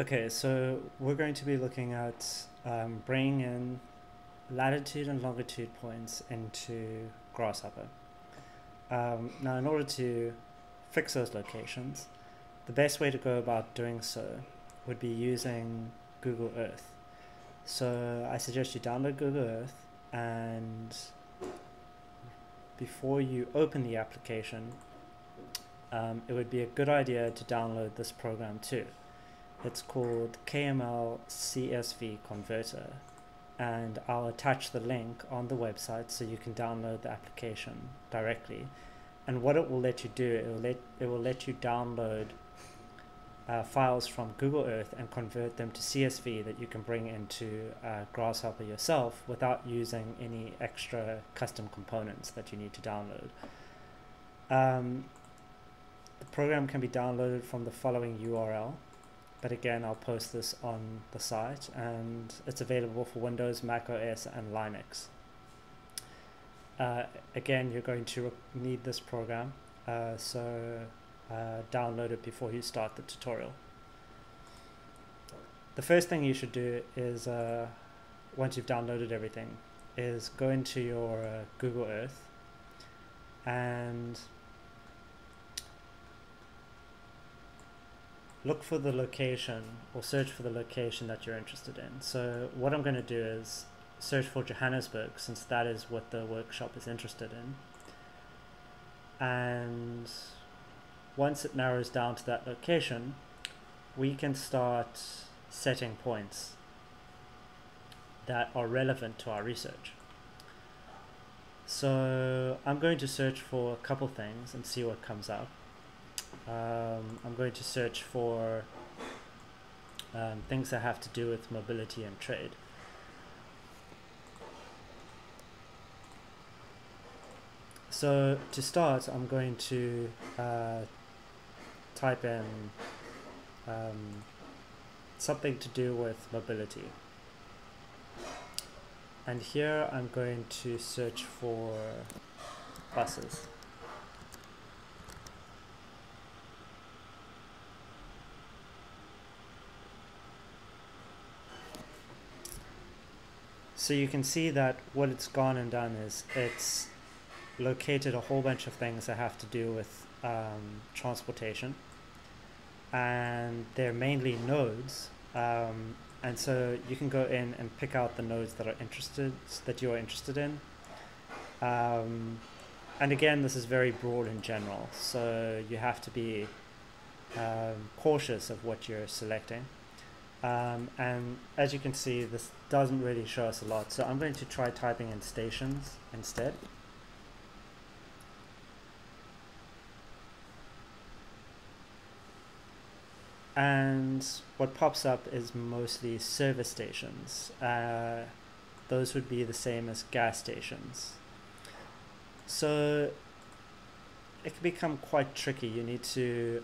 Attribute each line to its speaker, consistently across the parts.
Speaker 1: Okay, so we're going to be looking at bringing in latitude and longitude points into Grasshopper. Now, in order to fix those locations, the best way to go about doing so would be using Google Earth. So I suggest you download Google Earth, and before you open the application, it would be a good idea to download this program too. It's called KML CSV Converter, and I'll attach the link on the website so you can download the application directly. And what it will let you do, it will let you download files from Google Earth and convert them to CSV that you can bring into Grasshopper yourself without using any extra custom components that you need to download. The program can be downloaded from the following URL. But again, I'll post this on the site, and it's available for Windows, Mac OS, and Linux. Again, you're going to need this program, so download it before you start the tutorial. The first thing you should do is, once you've downloaded everything, is go into your Google Earth and look for the location, or search for the location that you're interested in. So what I'm going to do is search for Johannesburg, since that is what the workshop is interested in. And once it narrows down to that location, we can start setting points that are relevant to our research. So I'm going to search for a couple things and see what comes up. I'm going to search for things that have to do with mobility and trade. So to start, I'm going to type in something to do with mobility. And here I'm going to search for buses. So you can see that what it's gone and done is it's located a whole bunch of things that have to do with transportation, and they're mainly nodes, and so you can go in and pick out the nodes that you're interested in, and again, this is very broad in general, so you have to be cautious of what you're selecting. And as you can see, this doesn't really show us a lot, so I'm going to try typing in stations instead. And what pops up is mostly service stations. Those would be the same as gas stations. So it can become quite tricky. You need to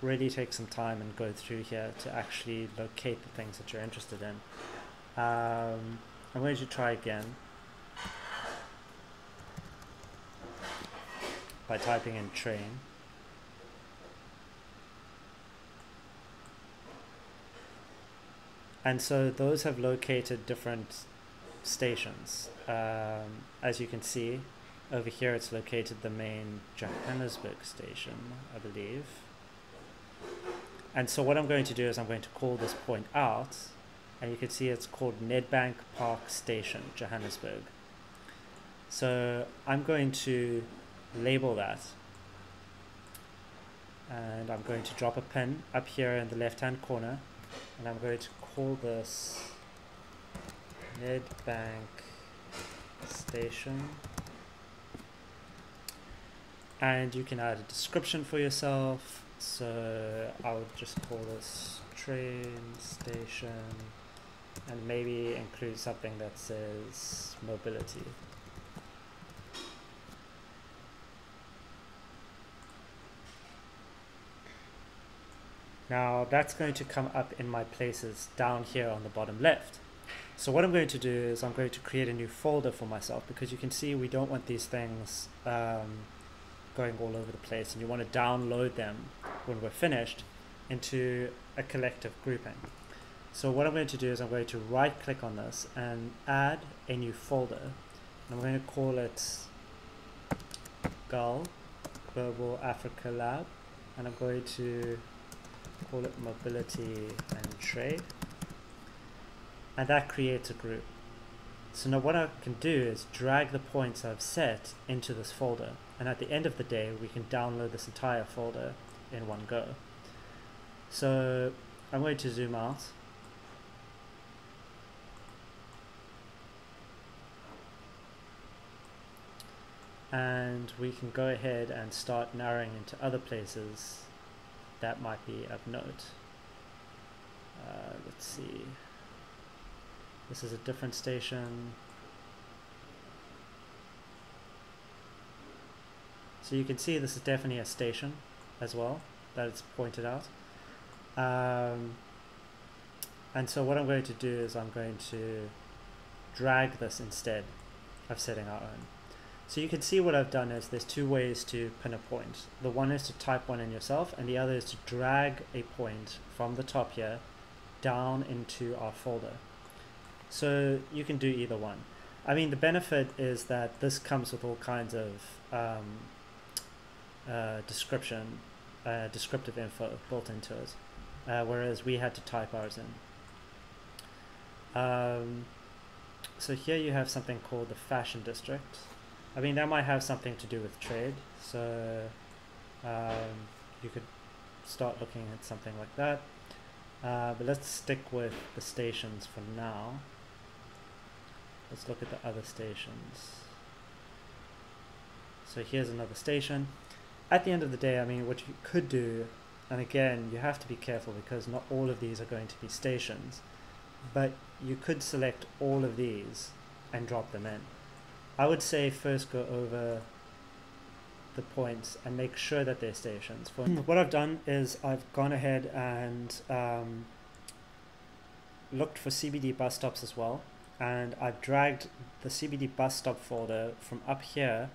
Speaker 1: really take some time and go through here to actually locate the things that you're interested in. I'm going to try again by typing in train. And so those have located different stations. As you can see, over here it's located the main Johannesburg station, I believe. And so what I'm going to do is I'm going to call this point out, and you can see it's called Nedbank Park Station, Johannesburg. So I'm going to label that, and I'm going to drop a pin up here in the left hand corner, and I'm going to call this Nedbank Station. And you can add a description for yourself, so I would just call this train station, and maybe include something that says mobility. Now that's going to come up in my places down here on the bottom left. So what I'm going to do is I'm going to create a new folder for myself, because you can see we don't want these things going all over the place, and you want to download them when we're finished into a collective grouping. So what I'm going to do is I'm going to right click on this and add a new folder. I'm going to call it Global Africa Lab, and I'm going to call it Mobility and Trade, and that creates a group. So now what I can do is drag the points I've set into this folder, and at the end of the day we can download this entire folder in one go. So I'm going to zoom out, and we can go ahead and start narrowing into other places that might be of note. Let's see, this is a different station. So you can see this is definitely a station as well, that it's pointed out. And so what I'm going to do is I'm going to drag this instead of setting our own. So you can see what I've done is there's two ways to pin a point. The one is to type one in yourself, and the other is to drag a point from the top here down into our folder. So you can do either one. I mean, the benefit is that this comes with all kinds of descriptive info built into it, whereas we had to type ours in. So here you have something called the fashion district. I mean, that might have something to do with trade, so you could start looking at something like that. But let's stick with the stations for now. Let's look at the other stations. So here's another station. At the end of the day, I mean, what you could do, and again, you have to be careful because not all of these are going to be stations, but you could select all of these and drop them in. I would say first go over the points and make sure that they're stations. What I've done is I've gone ahead and looked for CBD bus stops as well, and I've dragged the CBD bus stop folder from up here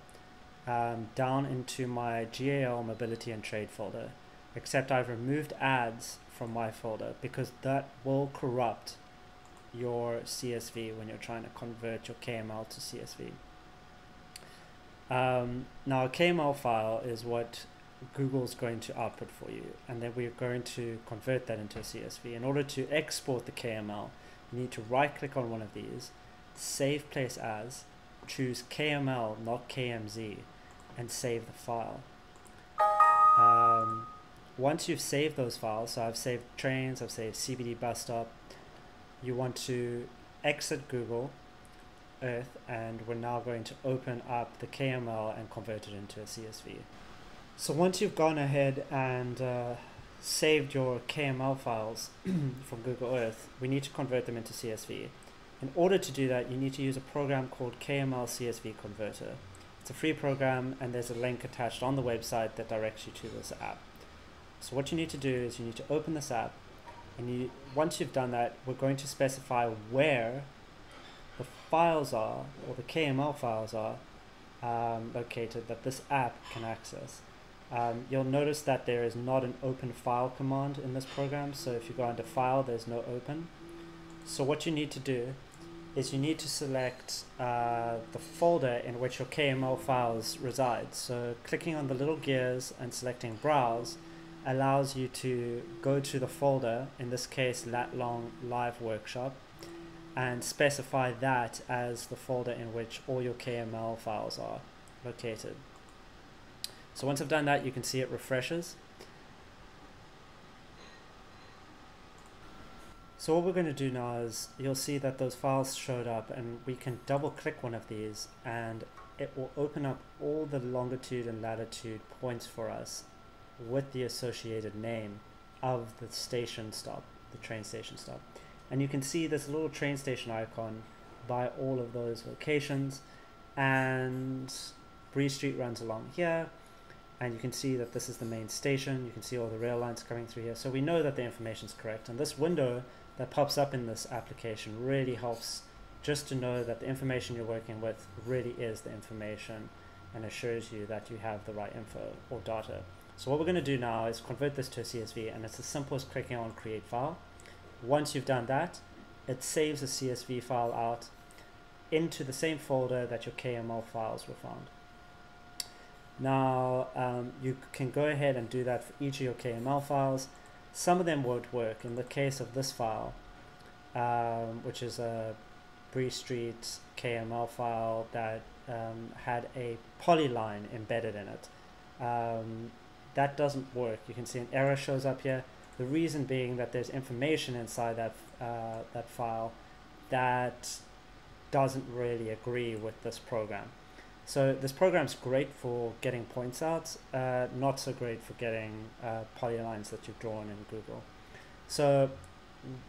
Speaker 1: down into my GAL Mobility and Trade folder, except I've removed ads from my folder because that will corrupt your CSV when you're trying to convert your KML to CSV. Now a KML file is what Google's going to output for you, and then we're going to convert that into a CSV. In order to export the KML, you need to right click on one of these, save place as, choose KML not KMZ, and save the file. Once you've saved those files, so I've saved trains, I've saved CBD bus stop, you want to exit Google Earth, and we're now going to open up the KML and convert it into a CSV. So once you've gone ahead and saved your KML files from Google Earth, we need to convert them into CSV. In order to do that, you need to use a program called KML CSV Converter. It's a free program, and there's a link attached on the website that directs you to this app. So what you need to do is you need to open this app, and once you've done that, we're going to specify where the files are, or the KML files are located that this app can access. You'll notice that there is not an open file command in this program, so if you go under file, there's no open. So what you need to do is you need to select the folder in which your KML files reside. So clicking on the little gears and selecting browse allows you to go to the folder, in this case Lon and Live Workshop, and specify that as the folder in which all your KML files are located. So once I've done that, you can see it refreshes. So what we're going to do now is you'll see that those files showed up, and we can double click one of these and it will open up all the longitude and latitude points for us with the associated name of the station stop, the train station stop. And you can see this little train station icon by all of those locations, and Breeze Street runs along here, and you can see that this is the main station. You can see all the rail lines coming through here, so we know that the information is correct. And this window that pops up in this application really helps just to know that the information you're working with really is the information and assures you that you have the right info or data. So what we're going to do now is convert this to a CSV, and it's as simple as clicking on Create File. Once you've done that, it saves a CSV file out into the same folder that your KML files were found. Now, you can go ahead and do that for each of your KML files. Some of them won't work. In the case of this file, which is a Bree Street KML file that had a polyline embedded in it, that doesn't work. You can see an error shows up here. The reason being that there's information inside that file that doesn't really agree with this program. So this program's great for getting points out, not so great for getting polylines that you've drawn in Google. So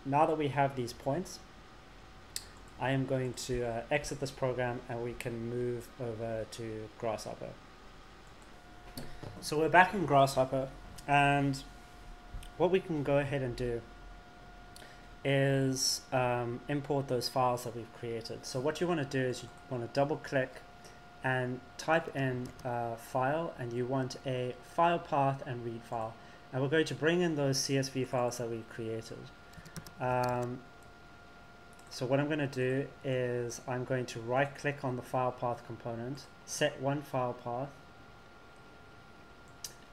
Speaker 1: now that we have these points, I am going to exit this program and we can move over to Grasshopper. So we're back in Grasshopper, and what we can go ahead and do is import those files that we've created. So what you want to do is you want to double click and type in file, and you want a file path and read file, and we're going to bring in those CSV files that we created. So what I'm going to do is I'm going to right click on the file path component, set one file path,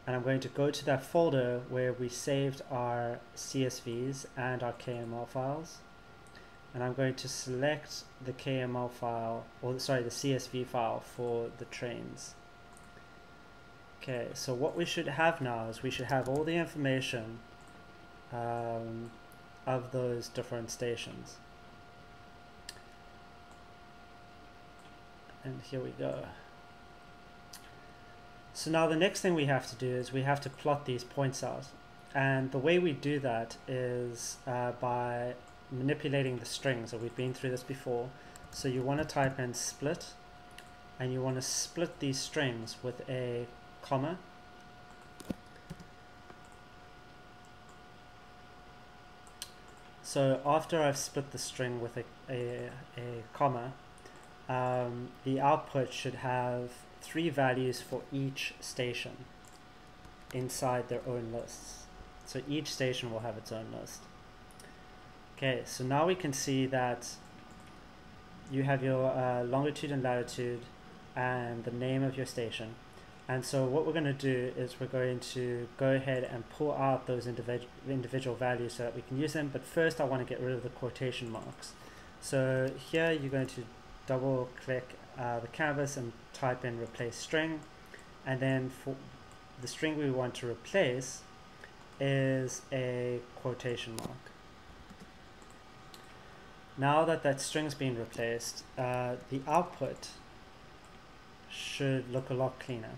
Speaker 1: and I'm going to go to that folder where we saved our CSVs and our KML files, and I'm going to select the KML file, or sorry, the CSV file for the trains. Okay, so what we should have now is we should have all the information of those different stations. And here we go. So now the next thing we have to do is we have to plot these points out. And the way we do that is by manipulating the strings. So we've been through this before. So you want to type in split, and you want to split these strings with a comma. So after I've split the string with a comma, the output should have 3 values for each station inside their own lists. So each station will have its own list. Okay, so now we can see that you have your longitude and latitude and the name of your station. And so what we're going to do is we're going to go ahead and pull out those individual values so that we can use them. But first I want to get rid of the quotation marks. So here you're going to double click the canvas and type in replace string, and then for the string we want to replace is a quotation mark. Now that that string's been replaced, the output should look a lot cleaner.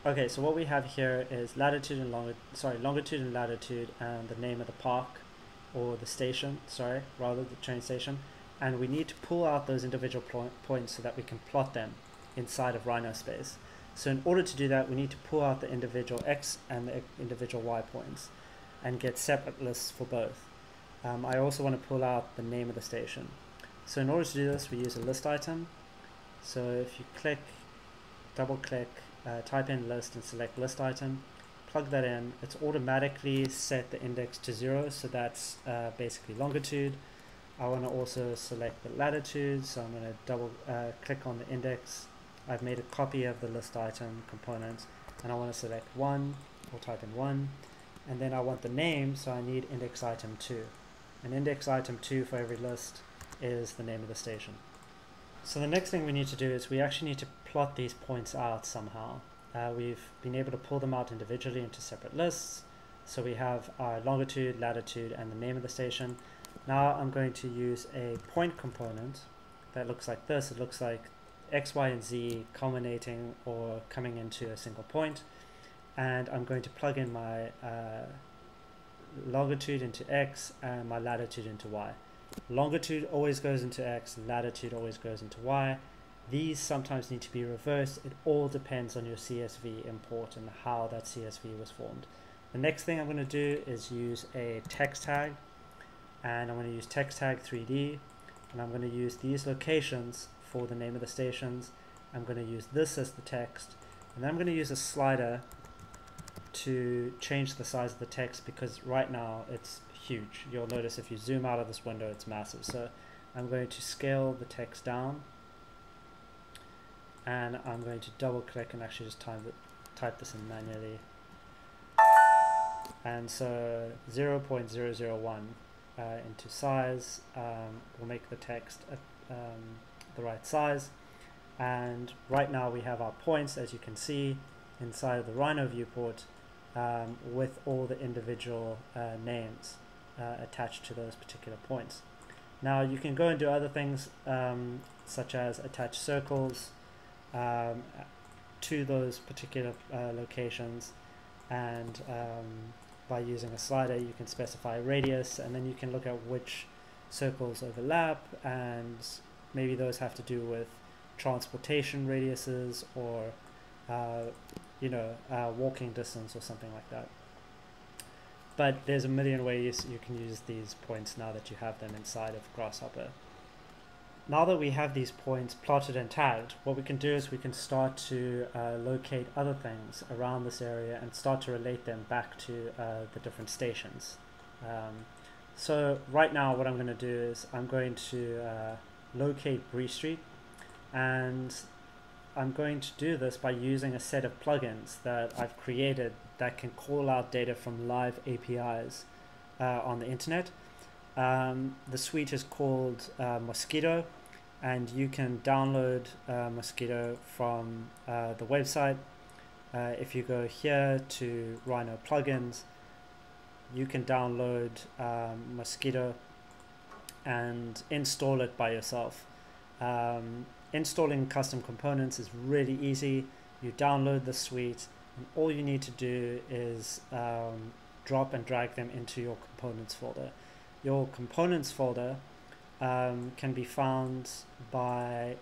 Speaker 1: Okay, so what we have here is latitude and longitude and latitude, and the name of the park, or the station, rather the train station, and we need to pull out those individual points so that we can plot them inside of Rhino space. So in order to do that, we need to pull out the individual X and the individual Y points and get separate lists for both. I also want to pull out the name of the station. So in order to do this, we use a list item. So if you click, double click, type in list and select list item, plug that in, it's automatically set the index to 0, so that's basically longitude. I want to also select the latitude, so I'm going to double click on the index. I've made a copy of the list item component, and I want to select 1, or type in 1, and then I want the name, so I need index item 2. And index item 2 for every list is the name of the station. So the next thing we need to do is we actually need to plot these points out somehow. We've been able to pull them out individually into separate lists. So we have our longitude, latitude, and the name of the station. Now I'm going to use a point component that looks like this. It looks like X, Y, and Z culminating or coming into a single point. And I'm going to plug in my longitude into X and my latitude into Y. Longitude always goes into X, latitude always goes into Y. These sometimes need to be reversed. It all depends on your CSV import and how that CSV was formed. The next thing I'm going to do is use a text tag, and I'm going to use text tag 3D, and I'm going to use these locations for the name of the stations. I'm going to use this as the text, And then I'm going to use a slider to change the size of the text, because right now it's huge. You'll notice if you zoom out of this window, it's massive. So I'm going to scale the text down, and I'm going to double click and actually just type this in manually. And so 0.001 into size will make the text the right size. And right now we have our points, as you can see, inside of the Rhino viewport, with all the individual names attached to those particular points. Now you can go and do other things, such as attach circles to those particular locations, and by using a slider you can specify a radius, and then you can look at which circles overlap, and maybe those have to do with transportation radiuses, or walking distance or something like that. But there's a million ways you can use these points now that you have them inside of Grasshopper. Now that we have these points plotted and tagged, what we can do is we can start to locate other things around this area and start to relate them back to the different stations. So right now what I'm going to do is I'm going to locate Bree Street, and I'm going to do this by using a set of plugins that I've created that can call out data from live APIs on the internet. The suite is called Mosquito, and you can download Mosquito from the website. If you go here to Rhino plugins, you can download Mosquito and install it by yourself. Installing custom components is really easy. You download the suite, and all you need to do is drop and drag them into your components folder. Your components folder can be found by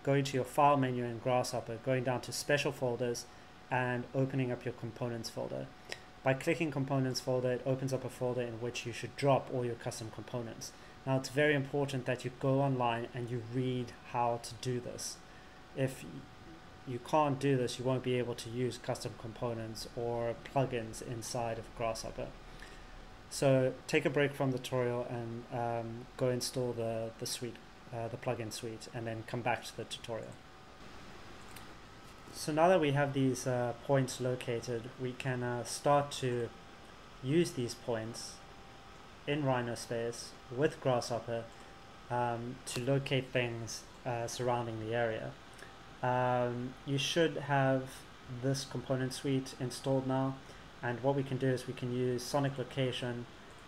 Speaker 1: going to your file menu in Grasshopper, going down to special folders, and opening up your components folder. By clicking components folder, it opens up a folder in which you should drop all your custom components. Now it's very important that you go online and you read how to do this. If you can't do this, you won't be able to use custom components or plugins inside of Grasshopper. So take a break from the tutorial and go install the suite, the plugin suite, and then come back to the tutorial. So now that we have these points located, we can start to use these points in Rhino space with Grasshopper to locate things surrounding the area. You should have this component suite installed now, and what we can do is we can use sonic location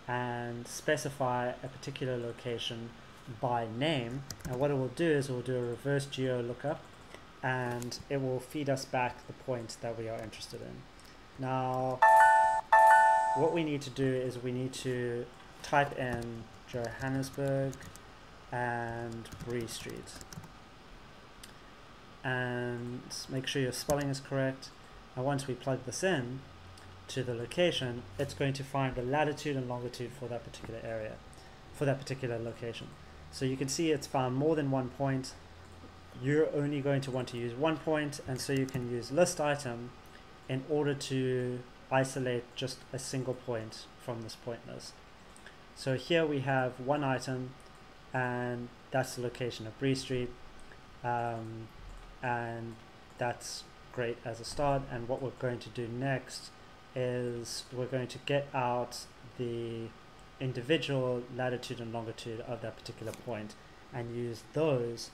Speaker 1: and specify a particular location by name, and what it will do is it will do a reverse geo lookup, and it will feed us back the point that we are interested in. Now what we need to do is we need to type in Johannesburg and Bree Street, and make sure your spelling is correct. And once we plug this in to the location, it's going to find the latitude and longitude for that particular area, for that particular location. So you can see it's found more than one point. You're only going to want to use one point, and so you can use list item in order to isolate just a single point from this point list. So here we have one item, and that's the location of Bree Street, and that's great as a start. And what we're going to do next is we're going to get out the individual latitude and longitude of that particular point and use those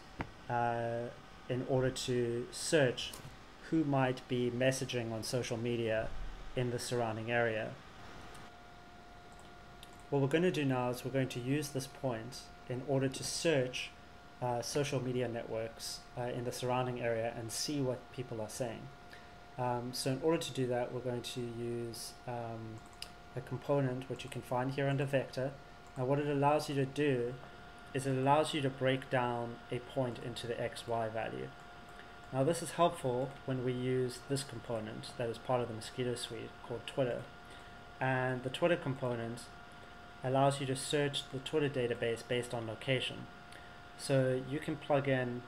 Speaker 1: in order to search who might be messaging on social media in the surrounding area. What we're going to do now is we're going to use this point in order to search social media networks in the surrounding area and see what people are saying. So in order to do that, we're going to use a component which you can find here under vector. And what it allows you to do is it allows you to break down a point into the XY value. Now this is helpful when we use this component that is part of the Mosquito suite called Twitter. And the Twitter component allows you to search the Twitter database based on location. So you can plug in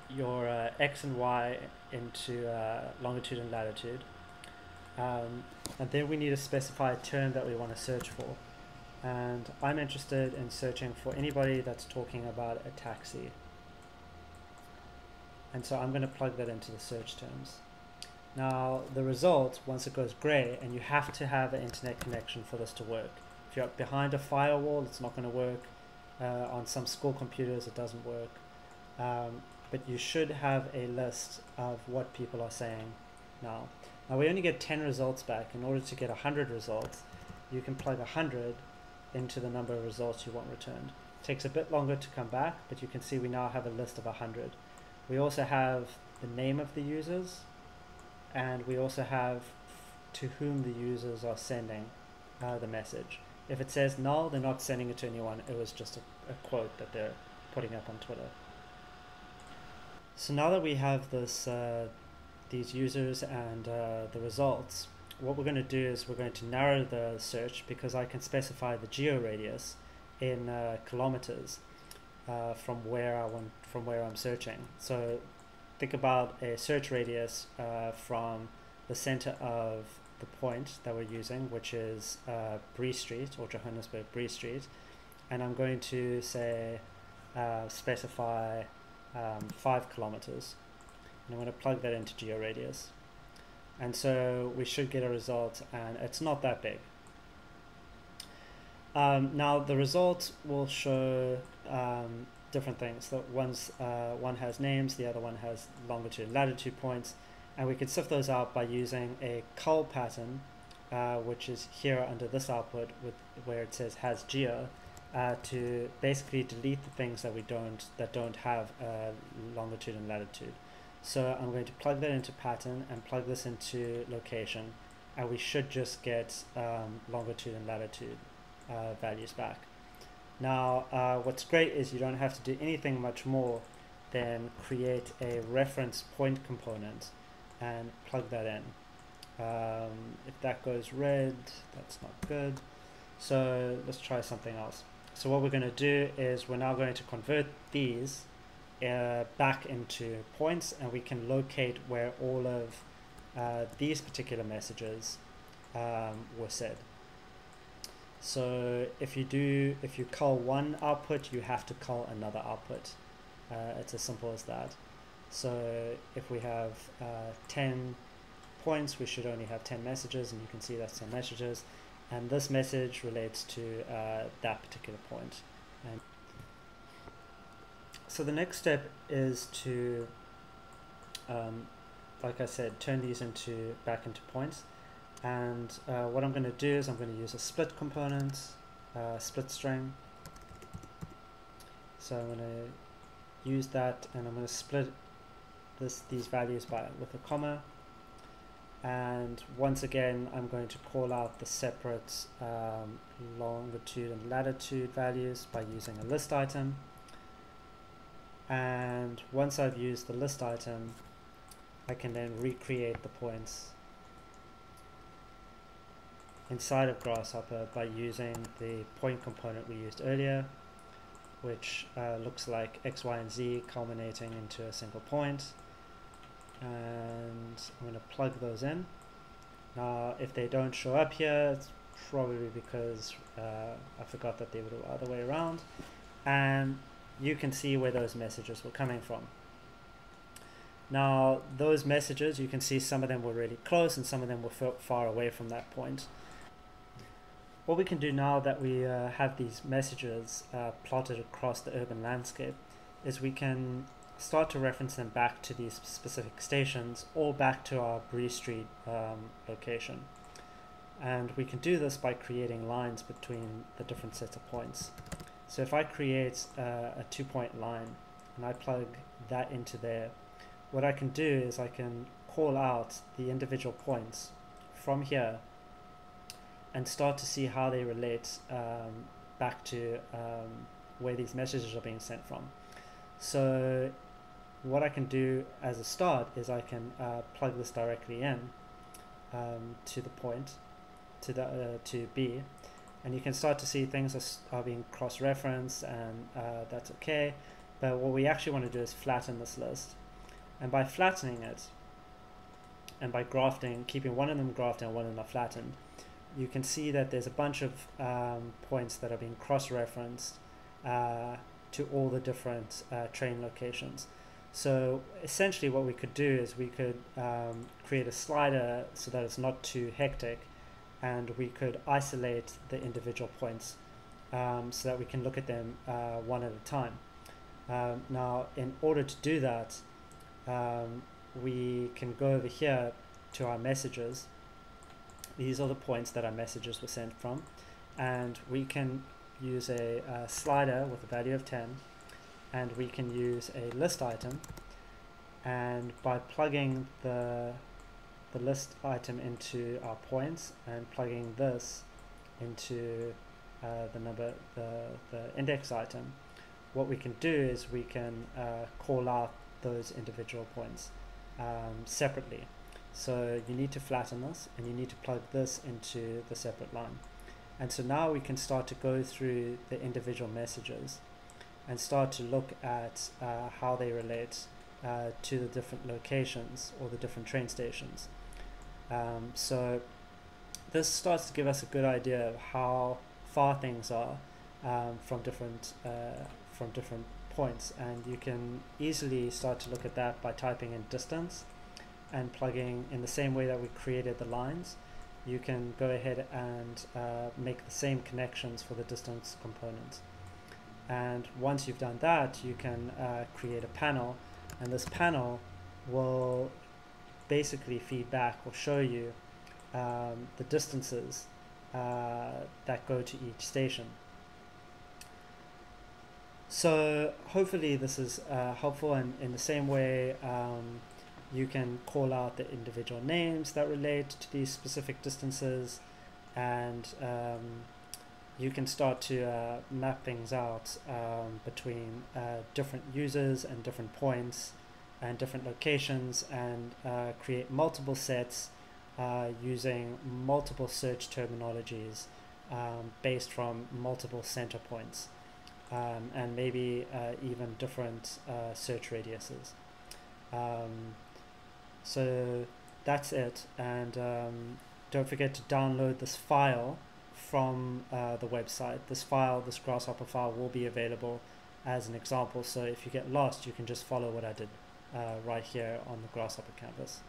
Speaker 1: your X and Y into longitude and latitude. And then we need to specify a term that we want to search for. And I'm interested in searching for anybody that's talking about a taxi. And so I'm going to plug that into the search terms. Now the result, once it goes gray, and you have to have an internet connection for this to work. If you're behind a firewall, it's not going to work. On some school computers, it doesn't work. But you should have a list of what people are saying now. Now we only get 10 results back. In order to get 100 results, you can plug 100 into the number of results you want returned. It takes a bit longer to come back, but you can see we now have a list of 100. We also have the name of the users, and we also have to whom the users are sending the message. If it says null, they're not sending it to anyone. It was just a quote that they're putting up on Twitter. So now that we have this, these users and the results, what we're going to do is we're going to narrow the search, because I can specify the geo radius in kilometers from where I'm searching. So think about a search radius from the center of the point that we're using, which is Bree Street, or Johannesburg Bree Street, and I'm going to say specify 5 kilometers, and I'm going to plug that into georadius, and so we should get a result, and it's not that big. Now the result will show different things. So one has names, the other one has longitude and latitude points, and we can sift those out by using a cull pattern, which is here under this output where it says has geo, to basically delete the things that don't have longitude and latitude. So I'm going to plug that into pattern and plug this into location, and we should just get longitude and latitude values back. Now what's great is you don't have to do anything much more than create a reference point component and plug that in. If that goes red, that's not good. So let's try something else. So what we're going to do is we're now going to convert these back into points, and we can locate where all of these particular messages were said. So if you cull one output, you have to cull another output. It's as simple as that. So if we have 10 points, we should only have 10 messages, and you can see that's 10 messages, and this message relates to that particular point. And so the next step is to, like I said, turn these back into points. And what I'm going to do is I'm going to use a split component, split string. So I'm going to use that, and I'm going to split these values with a comma. And once again, I'm going to call out the separate longitude and latitude values by using a list item. And once I've used the list item, I can then recreate the points inside of Grasshopper by using the point component we used earlier, which looks like X, Y, and Z culminating into a single point. And I'm going to plug those in. Now if they don't show up here, it's probably because I forgot that they were the other way around, and you can see where those messages were coming from. Now those messages, you can see some of them were really close and some of them were far away from that point. What we can do now that we have these messages plotted across the urban landscape is we can start to reference them back to these specific stations or back to our Bree Street location. And we can do this by creating lines between the different sets of points. So if I create a 2-point line and I plug that into there, what I can do is I can call out the individual points from here and start to see how they relate back to where these messages are being sent from. So what I can do as a start is I can plug this directly in to the point, to B, and you can start to see things are being cross-referenced, and that's okay. But what we actually want to do is flatten this list. And by flattening it, and by grafting, keeping one of them graphed and one of them flattened, you can see that there's a bunch of points that are being cross-referenced to all the different train locations. So essentially what we could do is we could create a slider so that it's not too hectic, and we could isolate the individual points so that we can look at them one at a time. Now, in order to do that, we can go over here to our messages. These are the points that our messages were sent from, and we can use a slider with a value of 10, and we can use a list item, and by plugging the list item into our points and plugging this into the index item, what we can do is we can call out those individual points separately. So you need to flatten this, and you need to plug this into the separate line. And so now we can start to go through the individual messages and start to look at how they relate to the different locations or the different train stations. So this starts to give us a good idea of how far things are from different points, and you can easily start to look at that by typing in distance and plugging in the same way that we created the lines. You can go ahead and make the same connections for the distance component. And once you've done that, you can create a panel, and this panel will basically feed back or show you the distances that go to each station. So hopefully this is helpful, and in the same way you can call out the individual names that relate to these specific distances, and you can start to map things out between different users and different points and different locations, and create multiple sets using multiple search terminologies based from multiple center points, and maybe even different search radiuses. So that's it, and don't forget to download this file from the website. This Grasshopper file will be available as an example, so if you get lost, you can just follow what I did right here on the Grasshopper canvas.